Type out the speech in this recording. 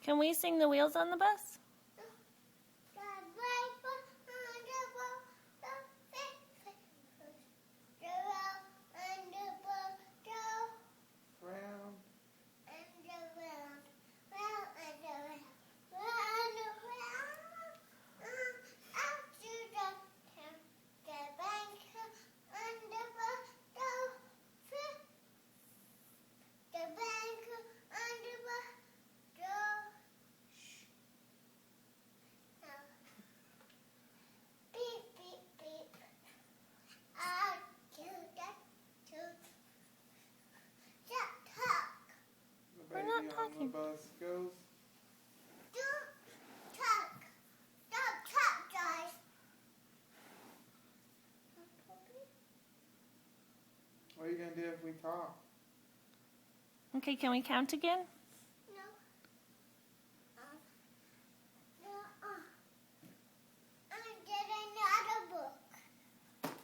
Can we sing the wheels on the bus? We're not talking. The bus goes. Don't talk, guys. What are you gonna do if we talk? Okay, can we count again?